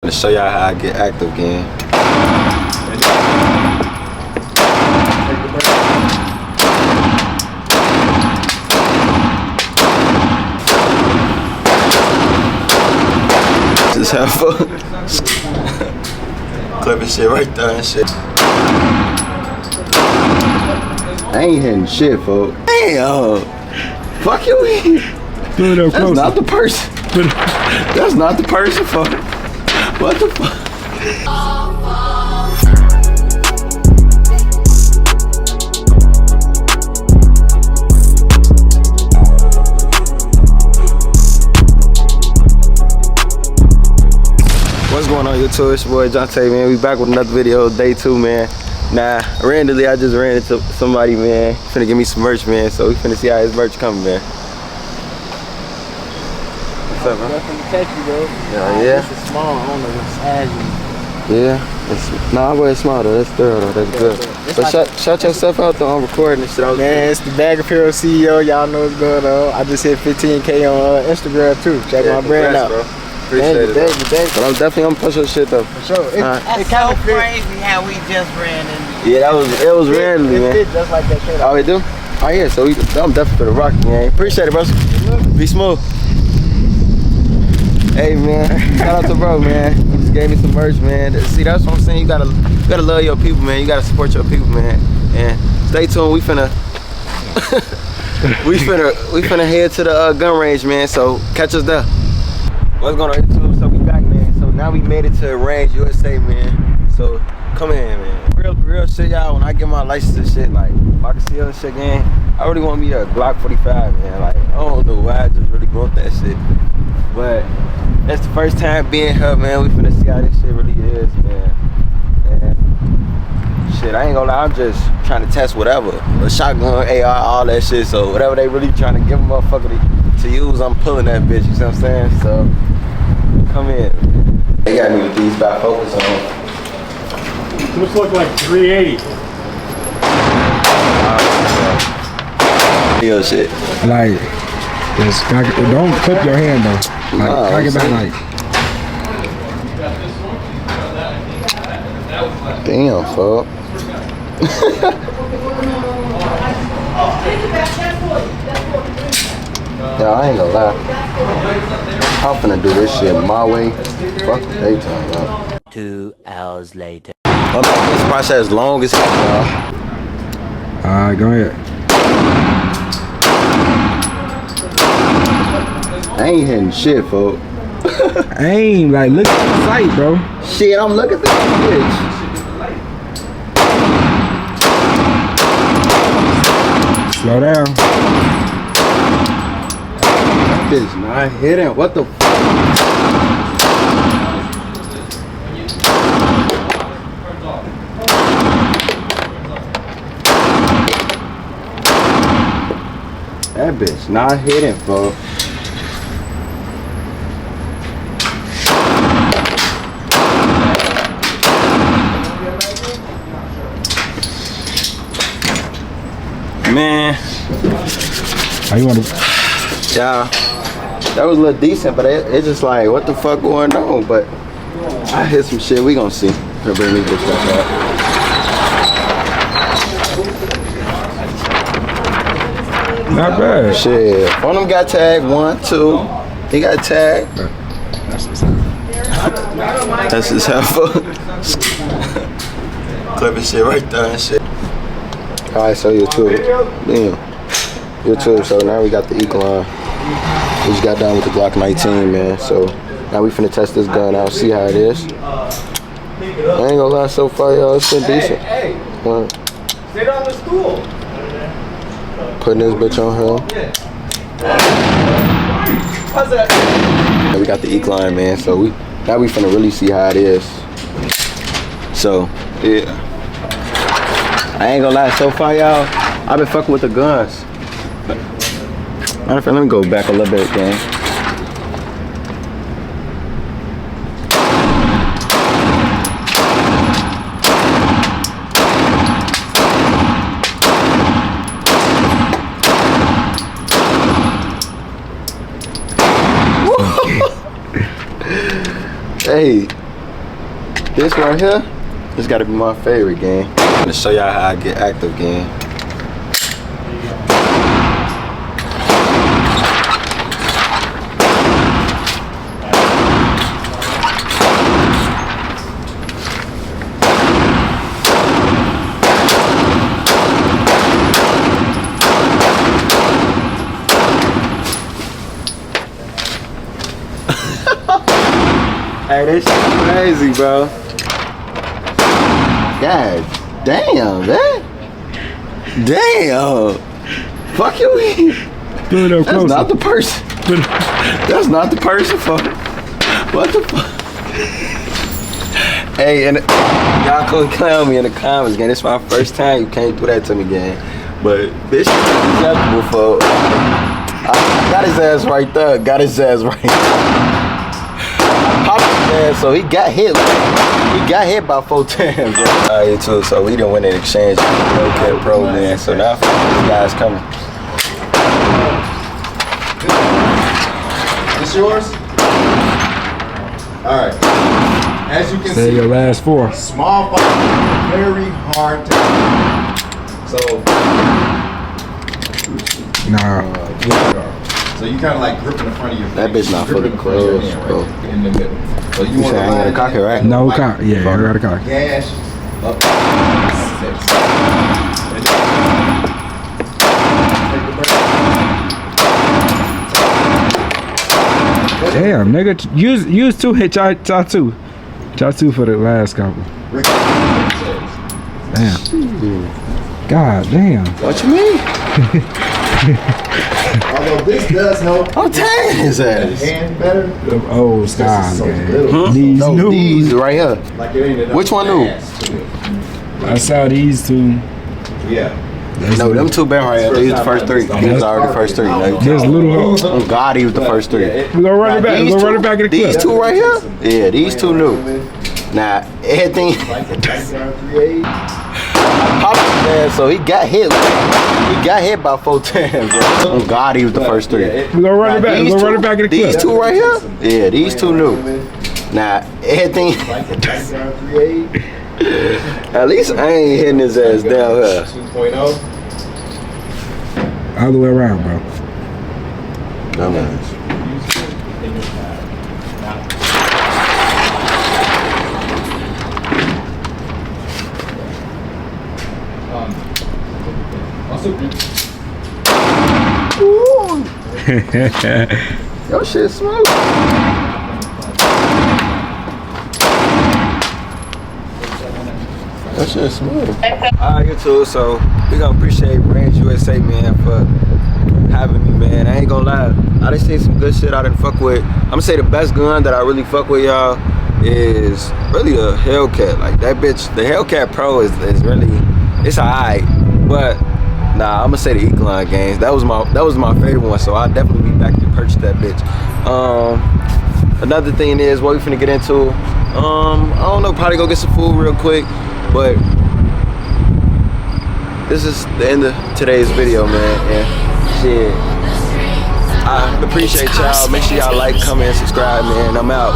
To show y'all how I get active again. Just have fun. Clipping shit right there and shit. I ain't hitting shit, folks. Damn. Fuck you. That's not the person. That's not the person, folks. What the fuck? What's going on YouTube? It's your boy Jonte, man. We back with another video, day 2, man. Nah, randomly I just ran into somebody, man. Finna give me some merch, man. So we finna see how his merch coming, man. What's up, man? Nothing to catch you, bro. Yeah. This is small. I don't know what's as you. Yeah. Nah, I wear small though. That's thorough though. That's good. But shout yourself out though. I'm recording this shit. Man, it's the Bag Apparel CEO. Y'all know what's going on. I just hit 15K on Instagram too. Check my brand out. Bro. Appreciate it. But I'm definitely gonna push your shit though. For sure. It's so crazy how we just ran into. Yeah, it was randomly, man. It fit just like that shit. Oh, we do? Oh yeah, so I'm definitely for the rock, man. Appreciate it, bro. Be smooth. Hey man, shout out to bro, man. He just gave me some merch, man. See, that's what I'm saying. You gotta love your people, man. You gotta support your people, man. And stay tuned. We finna we finna head to the gun range, man. So catch us there. What's going on YouTube? So we back, man. So now we made it to Range USA, man. So come here, man. Real shit, y'all. When I get my license and shit, like if I can see other shit again, I really want me a Glock 45, man. Like I don't know why, I just really want that shit. But that's the first time being here, man. We finna see how this shit really is, man. And shit, I ain't gonna lie, I'm just trying to test whatever. A shotgun, AR, all that shit. So whatever they really trying to give a motherfucker to use, I'm pulling that bitch, you see what I'm saying? So come in. They got me with these bifocals on. This look like 380. Real shit. Like, don't clip your hand though. Like, cock it back like. Damn, fuck. Yeah, I ain't gonna lie. I'm finna do this shit my way. Fuck the daytime, man. 2 hours later. This process is long as hell, y'all. Alright, go ahead. I ain't hitting shit, folks. Aim, like, look at the sight, bro. Shit, I'm looking at this bitch. Slow down. That bitch not hitting. What the f? That bitch not hitting, folks. Man, How you want to? yeah, that was a little decent, but it's just like, what the fuck going on? But I hit some shit. We gonna see. Gonna bring me this back up. Not bad. Shit, one of them got tagged. 1, 2. He got tagged. That's just how fun. Clipping shit right there and shit. Alright, so YouTube. Damn. YouTube, so now we got the Echelon. We just got done with the Glock 19, man. So now we finna test this gun out, see how it is. I ain't gonna lie, so far, y'all, it's been decent. Sit on the stool. Putting this bitch on here. And we got the Echelon, man. So now we finna really see how it is. So, yeah. I ain't gonna lie, so far, y'all, I've been fucking with the guns. Matter of fact, let me go back a little bit, gang. Hey, This right here, this gotta be my favorite game. I'm gonna show y'all how I get active, gang. Hey, this shit crazy, bro. God damn, man. Damn. Fuck you. That's not the person. That's not the person for. What the fuck? Hey, and y'all could clown me in the comments, gang. This is my first time. You can't do that to me, gang. But this shit is acceptable, folks. I got his ass right there. Got his ass right there. Man, so he got hit. He got hit by 4 times, bro. Alright, too. So we didn't win an exchange. Okay, pro, man. So now this guy's coming. This yours? All right. As you can Say see, your last 4. small ball, very hard to. So. Nah. So you kind of like grip in the front of your. That bitch not fully closed, bro. Right in the middle. So you want to I'm gonna cock it, right? No cock. Yeah, I got a cock. Gash up. Damn, nigga, use 2 hit y'all 2. Y'all 2 for the last couple. Damn. God damn. What you mean? Although this does help. I'm tagging his ass. Hand better. Them old styles, so man. little. These No, new. these right here. Like it ain't enough Which one new? mass to it. I saw these 2. Yeah. No, them 2 been right here. These the first 3. These was already the first 3. Like, There's little. oh God, he was the first 3. We gonna run it back. We gonna run it back in the clip. These 2 right here? Yeah, these 2 new. Now, everything. Man, so he got hit. He got hit by 4 times, bro. Oh God, he was the first 3. We gonna run it back. We gonna run it back in the clip. These 2 right here? Yeah, these 2 new. Now, everything. At least I ain't hitting his ass down here. 2.0. All the way around, bro. Dumbass. Your shit smooth. That shit smooth. Alright, YouTube, so we gonna appreciate Range USA, man, for having me, man. I ain't gonna lie, I done seen some good shit I done fuck with. I'm gonna say the best gun that I really fuck with, y'all, is really a Hellcat. Like that bitch, the Hellcat Pro is really, it's alright, but nah, I'm gonna say the Echelon games. That was my favorite one, so I'll definitely be back to purchase that bitch. Another thing is what we finna get into. I don't know, probably go get some food real quick, but this is the end of today's video, man. And shit, I appreciate y'all. Make sure y'all like, comment, and subscribe, man. I'm out.